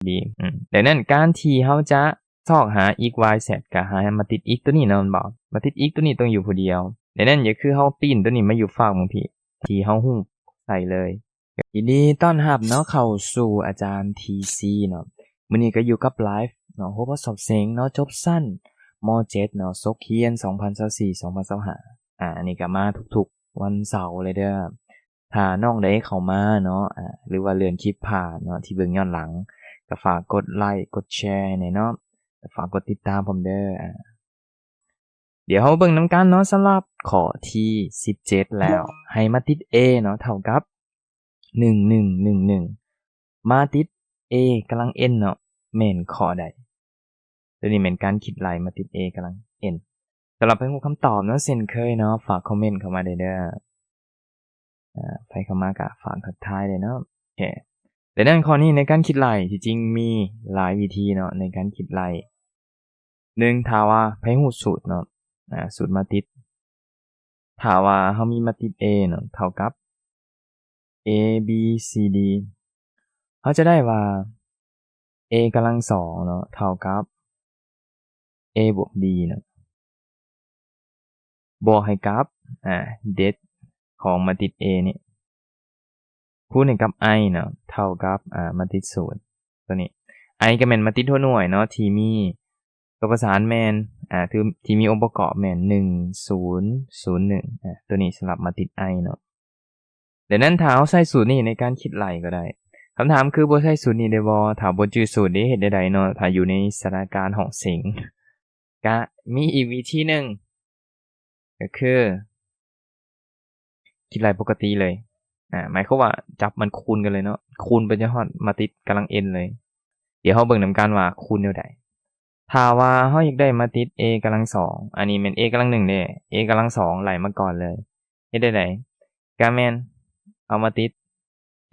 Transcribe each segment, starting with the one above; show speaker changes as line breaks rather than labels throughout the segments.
ดีดังนั้นการที่เฮาจะซอกหา x y z ก็หามาติด x ตัวนี้เนาะมันบ่มาติด x ตัวนี้ต้องอยู่ผู้เดียวดังนั้นอย่าคือเฮาปีนตัวนี้มาอยู่ฝั่งบางทีที่เฮาฮู้ใส่เลยยินดีต้อนรับเนาะเข้าสู่อาจารย์ TC เนาะมื้อนี้ก็อยู่กับไลฟ์เนาะโฮบสอบเสียงเนาะจบสั้นม.7 เนาะซกเฮียน2024-2025อันนี้ก็มาทุกๆวันเสาร์เลยเด้อถ้าน้องได้เข้ามาเนาะหรือว่าเลื่อนคลิปผ่านเนาะที่เบิ่งย้อนหลังก็ฝากกดไลค์กดแชร์ให้เนาะฝากกดติดตามผมเด้อเดี๋ยวเฮาเบิ่งนำกันเนาะสำหรับข้อที่17แล้วให้มาติด A เนาะเท่ากับ1111มาติด A กำลัง n เนาะแม่นข้อใดตัวนี้แม่นการคิดไล่มาติด A กำลัง n สำหรับให้ฮู้คำตอบเนาะเช่นเคยเนาะฝากคอมเมนต์เข้ามาได้เด้อใครเข้ามาก็ฝากทักทายเลยเนาะโอเคแต่ด้านข้อนี้ในการคิดไล่ที่จริงมีหลายวิธีเนาะในการคิดไล่1ถ้าว่าให้ฮู้สูตรเนาะสูตรมาติดถ้าว่าเฮามีมาติด A เนาะเท่ากับ A B C D เฮาจะได้ว่า A กำลัง2เนาะเท่ากับ A บวก D เนาะบวกให้กับเด็ดของมาติด A นี่คูณให้กับ I เนาะเท่ากับมาติด0ตัวนี้ I ก็แม่นมาติดทั่วหน่วยเนาะที่มีตัวประสานแม่นที่มีองค์ประกอบแม่น1001ตัวนี้สำหรับมาติด I เนาะดังนั้นถ้าเฮาใช้สูตรนี้ในการคิดไล่ก็ได้คำถามคือบ่ใช้สูตรนี้ได้บ่ถ้าบ่จื้อสูตรนี้เฮ็ดได้ใดเนาะถ้าอยู่ในสถานการณ์ห้องเสียงก็มีอีกวิธีนึงก็คือคิดไล่ปกติเลยหมายความว่าจับมันคูณกันเลยเนาะคูณไปจนฮอดมาติดกำลัง n เลยเดี๋ยวเฮาเบิ่งนำกันว่าคูณแนวใดถ้าว่าเฮาอยากได้มาติด a กำลัง2อันนี้แม่น a กำลัง1เด้ a กำลัง2ไล่มาก่อนเลยเฮ็ดได้ใดก็แม่นเอามาติด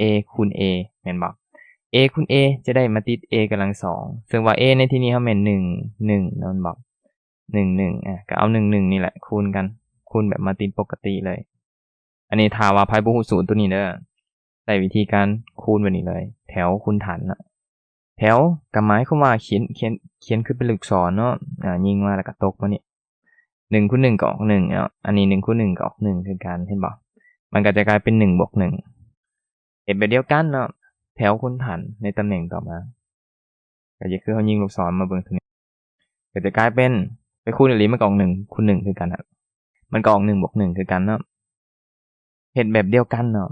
a คูณ a แม่นบ่ a คูณ a จะได้มาติด a กำลัง2ซึ่งว่า a ในที่นี้เฮาแม่น1 1เนาะแม่นบ่11ก็เอา11นี่แหละคูณกันคูณแบบมาติดปกติเลยอันนี้ถ้าว่าไผบ่ฮู้สูตรตัวนี้เด้อใช้วิธีการคูณแบบนี้เลยแถวคูณฐานน่ะแถวก็หมายความว่าเขียนขึ้นเป็นลูกศรเนาะยิงมาแล้วก็ตกมานี่1คูณ1ก็ออก1เนาะอันนี้1คูณ1ก็ออก1คือกันเห็นบ่มันก็จะกลายเป็น1บวก1เฮ็ดแบบเดียวกันเนาะแถวคูณฐานในตำแหน่งต่อมาก็จะคือเฮายิงลูกศรมาเบิ่งตรงนี้ก็จะกลายเป็นไปคูณอีหลีมันก็ออก1คูณ1คือกันน่ะมันก็ออก1บวก1คือกันเนาะเฮ็ดแบบเดียวกันเนาะ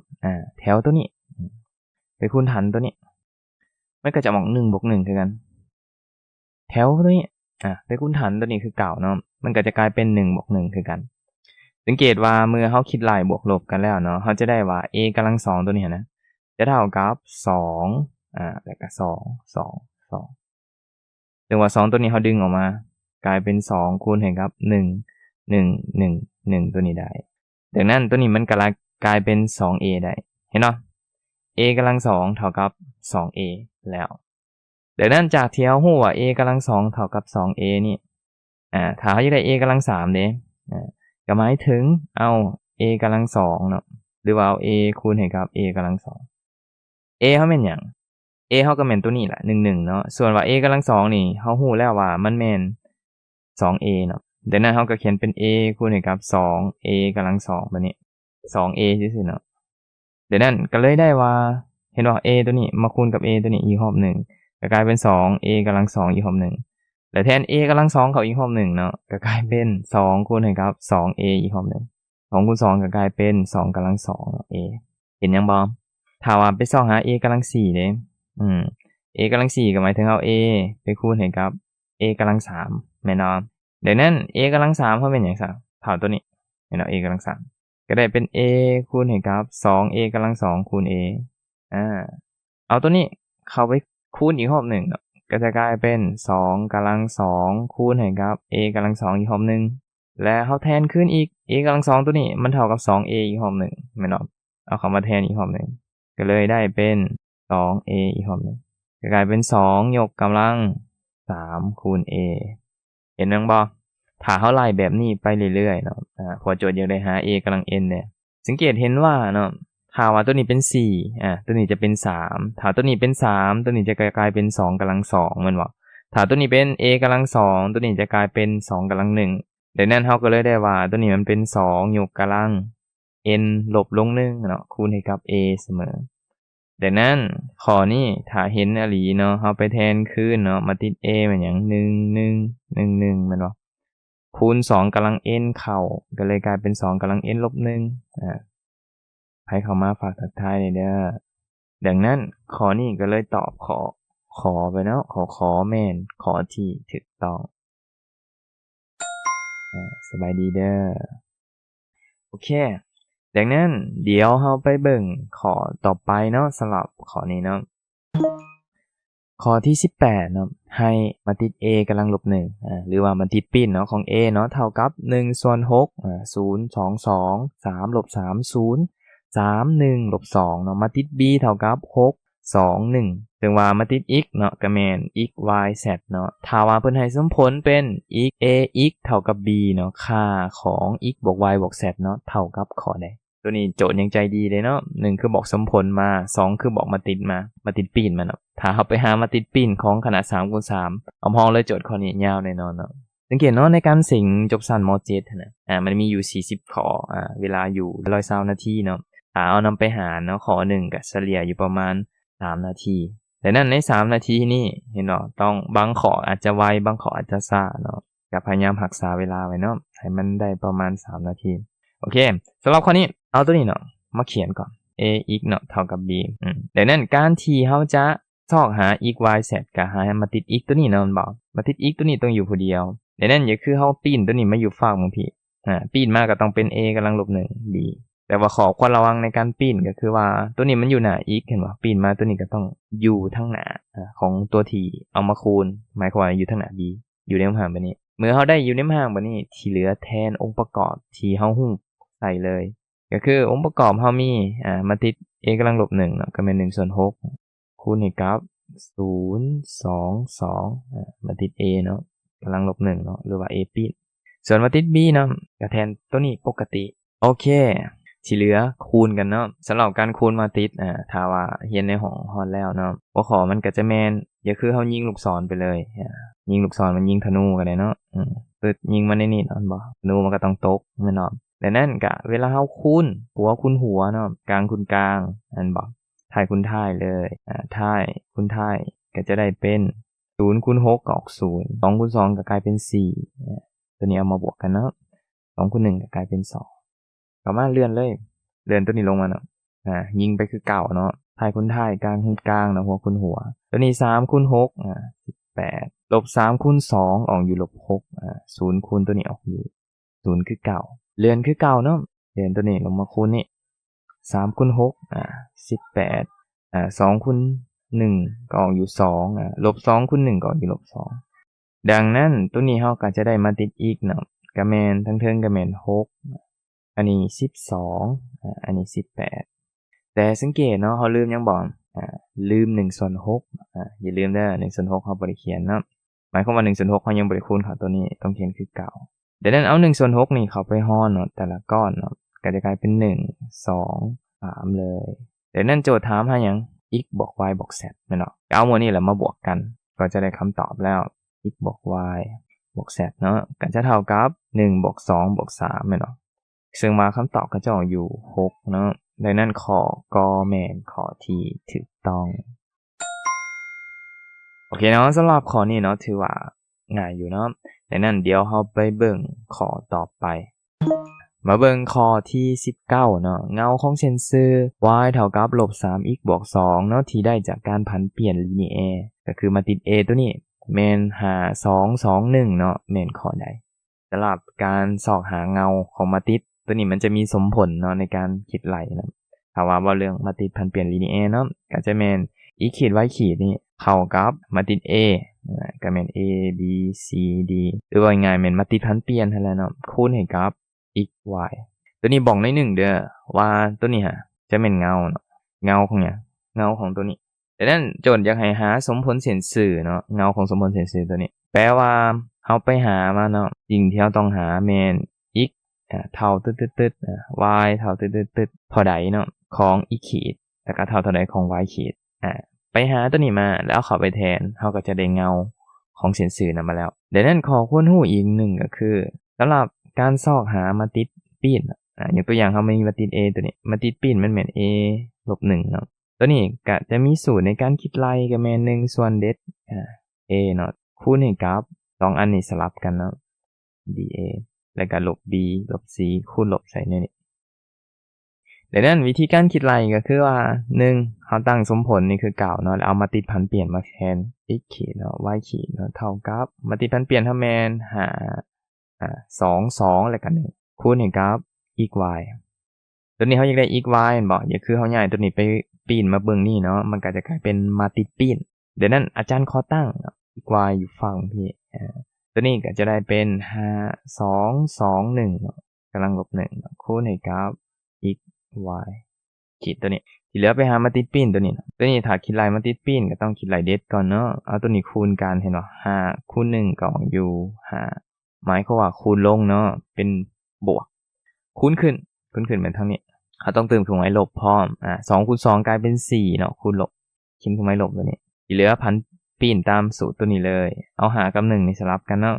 แถวตัวนี้ไปคูณฐานตัวนี้มันก็จะออก1บวก1คือกันแถวตัวนี้ไปคูณฐานตัวนี้คือเก่าเนาะมันก็จะกลายเป็น1บวก1คือกันสังเกตว่าเมื่อเฮาคิดไล่บวกลบกันแล้วเนาะเฮาจะได้ว่า a กำลัง2ตัวนี้นะจะเท่ากับ2แล้วก็2ซึ่งว่า2ตัวนี้เฮาดึงออกมากลายเป็น2คูณให้กับ1ตัวนี้ได้ดังนั้นตัวนี้มันก็กลายเป็น 2a ได้เห็นเนาะ a กำลัง2เท่ากับ 2a แล้วดังนั้นจากที่เฮาฮู้ว่า a กำลัง2เท่ากับ 2a นี่ถ้าเฮาอยากได้ a กำลัง3เด้ก็หมายถึงเอา a กำลัง2เนาะหรือว่าเอา a คูณให้กับ a กำลัง2 a เฮาแม่นหยัง a เฮาก็แม่นตัวนี้ล่ะ11เนาะส่วนว่า a กำลัง2นี่เฮาฮู้แล้วว่ามันแม่น 2a เนาะดังนั้นเฮาก็เขียนเป็น a คูณให้กับ 2a กำลัง2แบบนี้ 2a ซื่อๆเนาะดังนั้นก็เลยได้ว่าเห็นบ่ a ตัวนี้มาคูณกับ a ตัวนี้อีกรอบหนึ่งก็กลายเป็น 2a กำลัง2อีกรอบหนึ่งแล้วแทน a กำลัง2เข้าอีกรอบหนึ่งเนาะก็กลายเป็น2คูณให้กับ 2a อีกรอบหนึ่ง2คูณ2ก็กลายเป็น2กำลัง2เนาะ a เห็นยังบ่ถ้าว่าไปส่องหา a กำลัง4เด้a กำลัง4ก็หมายถึงเอา a ไปคูณให้กับ a กำลัง3แม่นบ่ดังนั้น a กำลัง3เฮาเป็นหยังซะเท่าตัวนี้แม่นบ่ a กำลัง3ก็ได้เป็น a คูณให้กับ 2a กำลัง2คูณ a เอาตัวนี้เข้าไปคูณอีกรอบหนึ่งเนาะก็จะกลายเป็น2กำลัง2คูณให้กับ a กำลัง2อีกรอบหนึ่งและเฮาแทนคืนอีก a กำลัง2ตัวนี้มันเท่ากับ 2a อีกรอบหนึ่งแม่นบ่เอาเข้ามาแทนอีกรอบหนึ่งก็เลยได้เป็น 2a อีกรอบหนึ่งก็กลายเป็น2ยกกำลัง3คูณ a เห็นยังบ่ถ้าเฮาไล่แบบนี้ไปเรื่อยๆเนาะพอโจทย์อยากได้หา a กำลัง n เนี่ยสังเกตเห็นว่าเนาะ ถ้าว่าตัวนี้เป็น4ตัวนี้จะเป็น3ถ้าตัวนี้เป็น3ตัวนี้จะกลายเป็น2กำลัง2แม่นบ่ถ้าตัวนี้เป็น a กำลัง2ตัวนี้จะกลายเป็น2กำลัง1ดังนั้นเราก็เลยได้ว่าตัวนี้มันเป็น2ยกกำลัง n ลบลง1เนาะคูณให้กับ a เสมอดังนั้นข้อนี้ถ้าเห็นอีหลีเนาะเราไปแทนคืนเนาะมาติด a มันหยัง1 1 1 1แม่นบ่คูณ2กำลัง n เข้าก็เลยกลายเป็น2กำลัง n ลบ1ใครเข้ามาฝากทักทายเด้อดังนั้นข้อนี้ก็เลยตอบขอไปเนาะขอแม่นขอที่ถูกต้องสบายดีเด้อโอเคดังนั้นเดี๋ยวเราไปเบิ่งข้อต่อไปเนาะสำหรับข้อนี้เนาะข้อที่18เนาะให้มาติด a กำลังลบ1หรือว่ามันติดปิ้นเนาะของ a เนาะเท่ากับ1ส่วน60 2 2 3ลบ3 0 3 1ลบ2เนาะมาติด b เท่ากับ6 2 1ซึ่งว่ามาติด x เนาะก็แม่น x y z เนาะถ้าว่าเพิ่นให้สมผลเป็น x a x เท่ากับ b เนาะค่าของ x บวก y บวก z เนาะเท่ากับข้อใดตัวนี้โจทย์ยังใจดีเลยเนาะ1คือบอกสมผลมา2คือบอกมาติดปีนมาเนาะถ้าเฮาไปหามาติดปีนของขนาด3คูณ3เอาพ้องเลยโจทย์ข้อนี้ยาวแน่นอนเนาะสังเกตเนาะในการสิงจบสั้นม .7 นะมันมีอยู่40ข้อเวลาอยู่120นาทีเนาะถ้าเอานำไปหารเนาะข้อหนึ่งก็เฉลี่ยอยู่ประมาณ3นาทีแต่นั่นใน3นาทีนี่เห็นเนาะต้องบางข้ออาจจะไวบางข้ออาจจะช้าเนาะก็พยายามรักษาเวลาไว้เนาะให้มันได้ประมาณ3นาทีโอเคสำหรับข้อนี้เอาตัวนี้เนาะมาเขียนก่อน a x เนาะเท่ากับ b ดังนั้นการที่เฮาจะซอกหา x y z ก็หามาติด x ตัวนี้เนาะบ่มาติด x ตัวนี้ต้องอยู่ผู้เดียวดังนั้นก็คือเฮาปีนตัวนี้มาอยู่ฝั่งบางพี่ปีนมาก็ต้องเป็น a กำลังลบ1 b แต่ว่าขอความระวังในการปีนก็คือว่าตัวนี้มันอยู่หน้า x เห็นบ่ปีนมาตัวนี้ก็ต้องอยู่ทางหน้าของตัวที่เอามาคูณหมายความว่าอยู่ทางหน้า b อยู่ในห่างแบบนี้เมื่อเฮาได้อยู่ในห่างแบบนี้ที่เหลือแทนองค์ประกอบที่เฮาฮู้ใส่เลยก็คือองค์ประกอบเฮามีมาติด a กำลังลบ1เนาะก็เป็น1ส่วน6คูณให้กับ0 2 2มาติด a เนาะกำลังลบ1เนาะหรือว่า a ปีนส่วนมาติด b เนาะก็แทนตัวนี้ปกติโอเคที่เหลือคูณกันเนาะสำหรับการคูณมาติดถ้าว่าเรียนในห้องฮอดแล้วเนาะหัวข้อมันก็จะแม่นก็คือเฮายิงลูกศรไปเลยยิงลูกศรมันยิงธนูก็ได้เนาะตึดยิงมาในนี่เนาะบ่ธนูมันก็ต้องตกแม่นบ่ดังนั้นก็เวลาเฮาคูณหัวคูณหัวเนาะกลางคูณกลางอันบ่ท้ายคูณท้ายเลยท้ายคูณท้ายก็จะได้เป็น0คูณ6ก็ออก0 2คูณ2ก็กลายเป็น4ตัวนี้เอามาบวกกันเนาะ2คูณ1ก็กลายเป็น2ต่อมาเลื่อนเลยเลื่อนตัวนี้ลงมาเนาะยิงไปคือเก่าเนาะท้ายคูณท้ายกลางคูณกลางเนาะหัวคูณหัวตัวนี้3คูณ618ลบ3คูณ2ออกอยู่ลบ60คูณตัวนี้ออกอยู่0คือเก่าเลื่อนคือเก่าเนาะเลื่อนตัวนี้ลงมาคูณนี่3คูณ6182คูณ1ก็ออกอยู่2ลบ2คูณ1ก็ออกอยู่ลบ2ดังนั้นตัวนี้เฮาก็จะได้มาติดอีกเนาะก็แม่นทั้งเทิงก็แม่น6อันนี้12อันนี้18แต่สังเกตเนาะเฮาลืมหยังบ่ลืม1ส่วน6อย่าลืมเด้อ1ส่วน6เฮาบ่ได้เขียนเนาะหมายความว่า1ส่วน6เฮายังบ่ได้คูณเข้าตัวนี้ต้องเขียนคือเก่าดังนั้นเอา1ส่วน6นี่เข้าไปฮ้อนเนาะแต่ละก้อนเนาะก็จะกลายเป็น1 2 3เลยดังนั้นโจทย์ถามหาหยัง x บวก y บวก z แม่นเนาะเอาหมดนี้แหละมาบวกกันก็จะได้คำตอบแล้ว x บวก y บวก z เนาะก็จะเท่ากับ1บวก2บวก3แม่นเนาะซึ่งมาคำตอบก็จะออกอยู่6เนาะดังนั้นข้อก็แม่นข้อที่ถูกต้องโอเคเนาะสำหรับข้อนี้เนาะถือว่าง่ายอยู่เนาะดังนั้นเดี๋ยวเราไปเบิ่งข้อต่อไปมาเบิ่งข้อที่19เนาะเงาของเส้นซื่อ y เท่ากับ -3x บวก2เนาะที่ได้จากการผันเปลี่ยนลีเนียร์ก็คือมาติด a ตัวนี้แม่น5221เนาะแม่นข้อใดสำหรับการสอกหาเงาของมาติดตัวนี้มันจะมีสมผลเนาะในการคิดไหลนะถ้าว่าเรื่องมาติดผันเปลี่ยนลีเนียร์เนาะก็จะแม่น x ขีด y ขีดนี่เข้ากับมาติด a ก็แม่น a b c d หรือว่าง่ายๆแม่นมาติดผันเปลี่ยนนั่นแหละเนาะคูณให้กับ x y ตัวนี้บอกใน1เด้อว่าตัวนี้จะเป็นเงาเนาะเงาของหยังเงาของตัวนี้ดังนั้นโจทย์อยากให้หาสมผลเส้นสื่อเนาะเงาของสมผลเส้นสื่อตัวนี้แปลว่าเฮาไปหามาเนาะสิ่งที่เฮาต้องหาแม่น x เท่าตึ๊ดy เท่าตึ๊ดเท่าใดเนาะของอีขีดแล้วก็เท่าใดของ y ขีดไปหาตัวนี้มาแล้วเอาเข้าไปแทนเฮาก็จะได้เงาของเส้นสื่อนั้นมาแล้วดังนั้นข้อควรรู้อีกหนึ่งก็คือสำหรับการซอกหามาติดปีนอย่างตัวอย่างเฮามีมาติด a ตัวนี้มาติดปีนมันแม่น a ลบ1เนาะตัวนี้ก็จะมีสูตรในการคิดไล่ก็แม่น1ส่วนเด็ดa เนาะคูณให้กับ2อันนี้สลับกันเนาะ dA แล้วก็ลบ b ลบ c คูณลบใส่ในนี้ดังนั้นวิธีการคิดไล่ก็คือว่า1เฮาตั้งสมผลนี่คือเก่าเนาะแล้วเอามาติดพันเปลี่ยนมาแทน x ขีดเนาะ y ขีดเนาะเท่ากับมาติดพันเปลี่ยนเท่าแม่นหา2แล้วก็1คูณให้กับ x y ตัวนี้เฮาอยากได้ x y แม่นบ่อย่าคือเฮาย้ายตัวนี้ไปปีนมาเบิ่งนี่เนาะมันก็จะกลายเป็นมาติดปีนเดี๋ยวนั้นอาจารย์ขอตั้ง x y อยู่ฝั่งพี่ตัวนี้ก็จะได้เป็น5 2 2 1เนาะกำลังลบ1คูณให้กับ x y ขีดตัวนี้ที่เหลือไปหามาติดปีนตัวนี้ถ้าคิดไล่มาติดปีนก็ต้องคิดไล่เด็ดก่อนเนาะเอาตัวนี้คูณกันเห็นบ่5คูณ1ก็อยู่5หมายความว่าคูณลงเนาะเป็นบวกคูณขึ้นเป็นเท่านี้เราต้องเติมเครื่องหมายลบพร้อม2คูณ2กลายเป็น4เนาะคูณลบทิ้งเครื่องหมายลบตัวนี้ที่เหลือพันปีนตามสูตรตัวนี้เลยเอา5กับ1นี่สลับกันเนาะ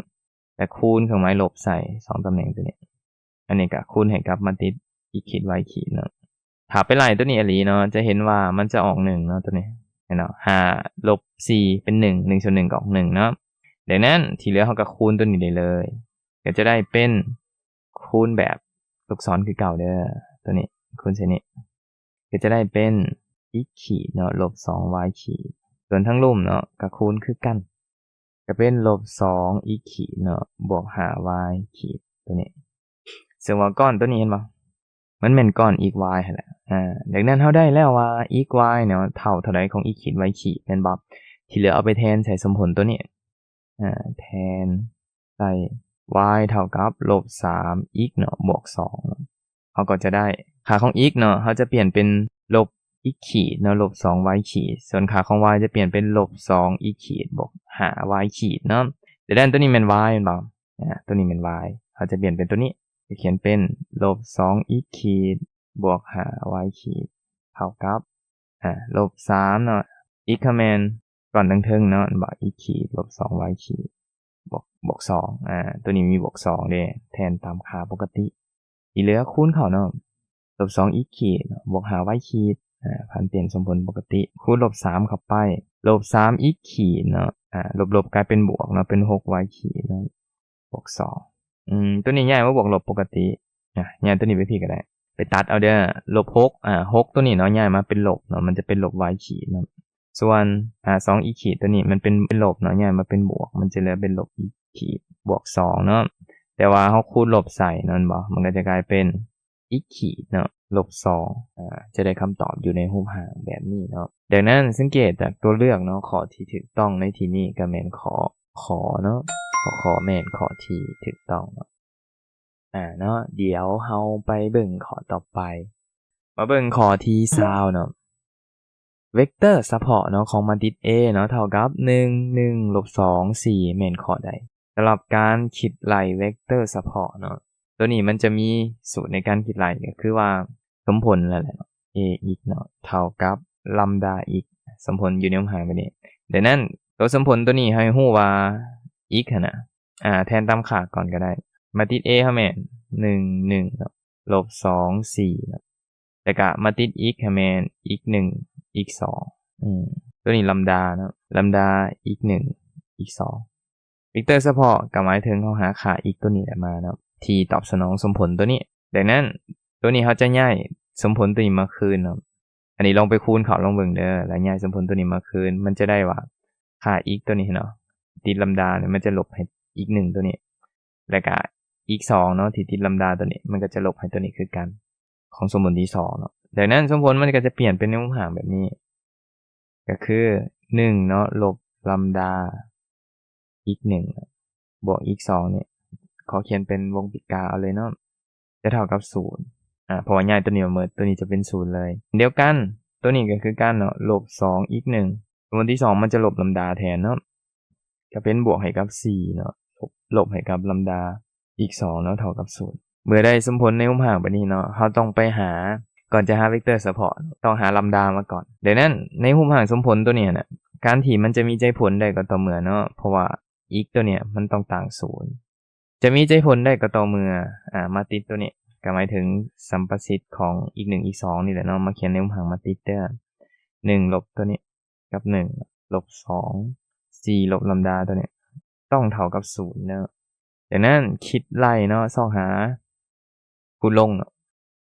แต่คูณเครื่องหมายลบใส่2ตำแหน่งตัวนี้อันนี้ก็คูณให้กับมาติดอีกขีด y ขีดเนาะถ้าไปไล่ตัวนี้อีหลีเนาะจะเห็นว่ามันจะออก1เนาะตัวนี้เห็นเนาะ5ลบ4เป็น1 1ส่วน1ก็ออก1เนาะดังนั้นที่เหลือเราก็คูณตัวนี้ได้เลยก็จะได้เป็นคูณแบบลูกศรคือเก่าเด้อตัวนี้คูณเส้นนี้ก็จะได้เป็น x ขีดเนาะลบ 2y ขีดส่วนทั้งลุ่มเนาะก็คูณคือกันก็เป็นลบ 2 x ขีดเนาะบวก 5y ขีดตัวนี้ซึ่งว่าก้อนตัวนี้เห็นบ่มันแม่นก้อน x y หั่นแหละดังนั้นเฮาได้แล้วว่า x y เนาะเท่าใดของ x ขีด y ขีดแม่นบ่ที่เหลือเอาไปแทนใส่สมผลตัวนี้แทนใส่ y เท่ากับลบ 3x เนาะบวก2เฮาก็จะได้ค่าของ x เนาะเฮาจะเปลี่ยนเป็นลบ x ขีดเนาะลบ 2y ขีดส่วนค่าของ y จะเปลี่ยนเป็นลบ 2x ขีดบวก 5y ขีดเนาะแต่ด้านตัวนี้แม่น y แม่นบ่ตัวนี้แม่น y เฮาจะเปลี่ยนเป็นตัวนี้จะเขียนเป็นลบ 2x ขีดบวก 5y ขีดเท่ากับลบ 3เนาะ x คะแนนก่อนเทิงๆเนาะบ่ x ขีดลบ 2y ขีดบวก2ตัวนี้มีบวก2เด้แทนตามค่าปกติที่เหลือคูณเข้าเนาะลบ 2x ขีดบวก 5y ขีดพันเปลี่ยนสมผลปกติคูณลบ3เข้าไปลบ 3x ขีดเนาะลบกลายเป็นบวกเนาะเป็น 6y ขีดเนาะบวก2ตัวนี้ย้ายมาบวกลบปกติย้ายตัวนี้ไปพี่ก็ได้ไปตัดเอาเด้อลบ6 6ตัวนี้เนาะย้ายมาเป็นลบเนาะมันจะเป็นลบ y ขีดเนาะส่วน2 x ขีดตัวนี้มันเป็นลบเนาะย้ายมาเป็นบวกมันจะเหลือเป็นลบ x ขีดบวก2เนาะแต่ว่าเฮาคูณลบใส่นั่นบ่มันก็จะกลายเป็น x ขีดเนาะลบ2จะได้คำตอบอยู่ในรูปหางแบบนี้เนาะดังนั้นสังเกตจากตัวเลือกเนาะข้อที่ถูกต้องในที่นี้ก็แม่นขอเนาะขอแม่นข้อที่ถูกต้องเนาะเนาะเดี๋ยวเฮาไปเบิ่งข้อต่อไปมาเบิ่งข้อที่20เนาะเวกเตอร์เฉพาะเนาะของมันติด A เนาะเท่ากับ1 1ลบ2 4แม่นข้อใดสำหรับการคิดไล่เวกเตอร์เฉพาะเนาะตัวนี้มันจะมีสูตรในการคิดไล่ก็คือว่าสมผลนั่นแหละ a x เนาะเท่ากับลำดา x สมผลอยู่ในวงหางแบบนี้ดังนั้นตัวสมผลตัวนี้ให้ฮู้ว่า x หั่นน่ะแทนตามค่าก่อนก็ได้มาติด a เฮาแม่น1 1เนาะลบ2 4เนาะแล้วก็มาติด x เฮาแม่น x 1 x 2ตัวนี้ลำดาเนาะลำดา x 1 x 2เวกเตอร์เฉพาะก็หมายถึงเฮาหาค่า x ตัวนี้แหละมาเนาะที่ตอบสนองสมผลตัวนี้ดังนั้นตัวนี้เฮาจะย้ายสมผลตัวนี้มาคืนเนาะอันนี้ลองไปคูณเขาลองเบิ่งเด้อแล้วย้ายสมผลตัวนี้มาคืนมันจะได้ว่าค่า x ตัวนี้เนาะติดลำดาเนี่ยมันจะลบให้ x 1ตัวนี้แล้วก็ x 2เนาะที่ติดลำดาตัวนี้มันก็จะลบให้ตัวนี้คือกันของสมผลที่2เนาะดังนั้นสมผลมันก็จะเปลี่ยนเป็นในวงหางแบบนี้ก็คือ1เนาะลบลำดา x 1บวก x 2เนี่ยขอเขียนเป็นวงปิดกาเอาเลยเนาะจะเท่ากับ0เพราะว่าย้ายตัวนี้มาเมิดตัวนี้จะเป็น0เลยเดียวกันตัวนี้ก็คือกันเนาะลบ2 x 1ส่วนที่2มันจะลบลำดาแทนเนาะก็เป็นบวกให้กับ4เนาะลบให้กับลำดา x 2เนาะเท่ากับ เมื่อได้สมผลในมุมห่างแบบนี้เนาะเราต้องไปหาก่อนจะหาเวกเตอร์ซัพพอร์ตต้องหาลัมดามาก่อนดังนั้นในมุมห่างสมผลตัวเนี้ยน่ะการที่มันจะมีใจผลได้ก็ต่อเมื่อเนาะเพราะว่าอีกตัวเนี้ยมันต้องต่างศูนย์จะมีใจผลได้ก็ต่อเมื่อมาติดตัวนี้ก็หมายถึงสัมประสิทธิ์ของอีก1อีก2นี่แหละเนาะมาเขียนในมุมห่างมาติดเด้อ1ลบตัวนี้กับ1ลบ2 4ลบลัมดาตัวนี้ต้องเท่ากับ0เนาะดังนั้นคิดไล่เนาะซอกหาคูณลงเนาะ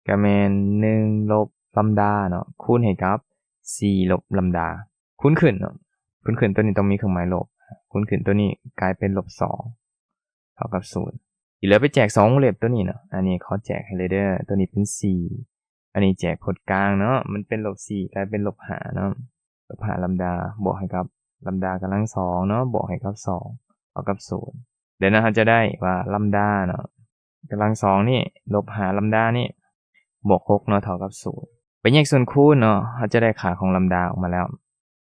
ก็แม่น1ลบลัมดาเนาะคูณให้กับ4ลบลัมดาคูณขึ้นเนาะคูณขึ้นตัวนี้ต้องมีเครื่องหมายลบคูณขึ้นตัวนี้กลายเป็นลบ2เท่ากับ0ที่เหลือไปแจก2วงเล็บตัวนี้เนาะอันนี้เขาแจกให้เลยเด้อตัวนี้เป็น4อันนี้แจกพจน์กลางเนาะมันเป็นลบ4กลายเป็นลบ5เนาะลบ5ลัมดาบวกให้กับลัมดากำลัง2เนาะบวกให้กับ2เท่ากับ0เดี๋ยวนะเราจะได้ว่าลัมดาเนาะกำลัง2นี่ลบ5ลัมดานี่บวก6เนาะเท่ากับ0ไปแยกส่วนคูณเนาะเราจะได้ค่าของลัมดาออกมาแล้ว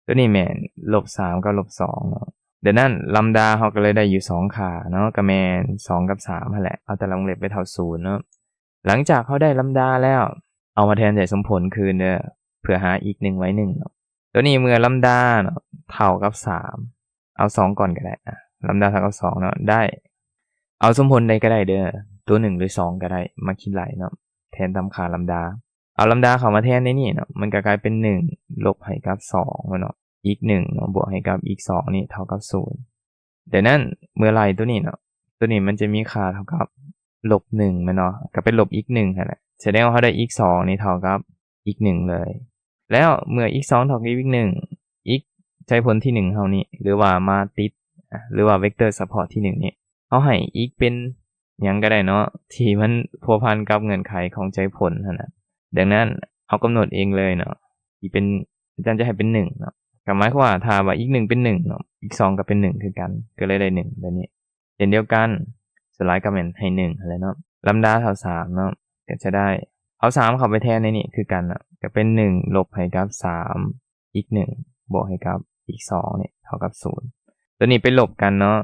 ตัวนี้แม่นลบ3กับลบ2เนาะเดี๋ยวนั้นลัมดาเราก็เลยได้อยู่2ค่าเนาะก็แม่น2กับ3นั่นแหละเอาแต่ละวงเล็บไปเท่า0เนาะหลังจากเขาได้ลัมดาแล้วเอามาแทนใส่สมผลคืนเด้อเพื่อหาอีก1ไว้1เนาะตัวนี้เมื่อลัมดาเนาะเท่ากับ3เอา2ก่อนก็ได้ลัมดาเท่ากับ2เนาะได้เอาสมผลใดก็ได้เด้อตัว1หรือ2ก็ได้มาคิดไล่เนาะแทนตามค่าลัมดาเอาลัมดาเข้ามาแทนในนี่เนาะมันก็กลายเป็น1ลบให้กับ2เนาะอีก1เนาะบวกให้กับอีก2นี่เท่ากับ0ดังนั้นเมื่อไล่ตัวนี้เนาะตัวนี้มันจะมีค่าเท่ากับลบ1มั้ยเนาะก็เป็นลบอีก1นั่นแหละแสดงว่าเราได้อีก2นี่เท่ากับอีก1เลยแล้วเมื่ออีก2เท่ากับอีก1อีกใจผลที่1เฮานี่หรือว่ามาติดหรือว่าเวกเตอร์ซัพพอร์ตที่1นี่เฮาให้อีกเป็นหยังก็ได้เนาะที่มันพัวพันกับเงื่อนไขของใจผลนั่นน่ะดังนั้นเอากำหนดเองเลยเนาะที่เป็นอาจารย์จะให้เป็น1เนาะก็หมายความว่าถ้าว่าอีก1เป็น1เนาะอีก2ก็เป็น1คือกันก็เลยได้1แบบนี้เช่นเดียวกันสไลด์ก็แม่นให้1นั่นแหละเนาะลัมดาเท่า3เนาะก็จะได้เอา3เข้าไปแทนในนี่คือกันน่ะก็เป็น1ลบให้กับ3อีก1บวกให้กับอีก2นี่เท่ากับ0ตัวนี้ไปลบกันเนาะ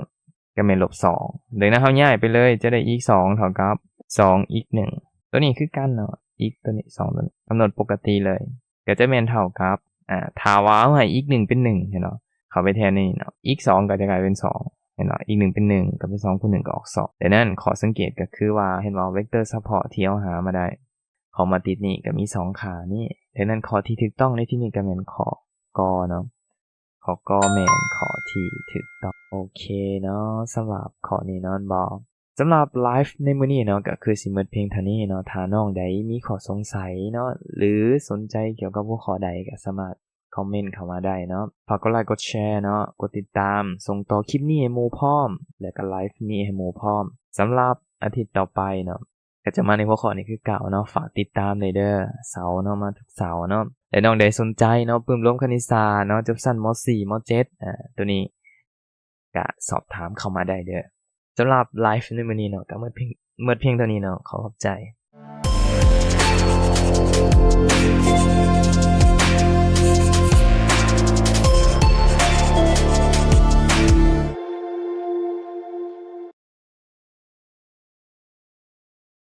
ก็แม่นลบ2ดังนั้นเฮาย้ายไปเลยจะได้อีก2เท่ากับ2อีก1ตัวนี้คือกันเนาะอีกตัวนี้2ตัวนี้กำหนดปกติเลยก็จะแม่นเท่ากับถ้าว่าเฮาให้อีก1เป็น1เนาะเข้าไปแทนนี่เนาะอีก2ก็จะกลายเป็น2เห็นบ่อีก1เป็น1ก็เป็น2คูณ1ก็ออก2ดังนั้นข้อสังเกตก็คือว่าเห็นบ่เวกเตอร์ซัพพอร์ตที่เฮาหามาได้ของมาติดนี่ก็มี2ค่านี่ดังนั้นข้อที่ถูกต้องในที่นี้ก็แม่นข้อกเนาะข้อกแม่นข้อที่ถูกต้องโอเคเนาะสำหรับข้อนี้เนาะบ่สำหรับไลฟ์ในมื้อนี้เนาะก็คือสิหมดเพียงเท่านี้เนาะถ้าน้องใดมีข้อสงสัยเนาะหรือสนใจเกี่ยวกับหัวข้อใดก็สามารถคอมเมนต์เข้ามาได้เนาะฝากกดไลค์กดแชร์เนาะกดติดตามส่งต่อคลิปนี้ให้หมู่พร้อมแล้วก็ไลฟ์นี้ให้หมู่พร้อมสำหรับอาทิตย์ต่อไปเนาะก็จะมาในหัวข้อนี้คือเก่าเนาะฝากติดตามเลยเด้อเสาร์เนาะมาทุกเสาร์เนาะและน้องใดสนใจเนาะปึ้มรวมคณิตศาสตร์เนาะจบสั้นม.4 ม.7 ตัวนี้ก็สอบถามเข้ามาได้เด้อสำหรับไลฟ์ในมื้อนี้เนาะก็หมดเพียงเท่านี้เนาะขอขอบใจ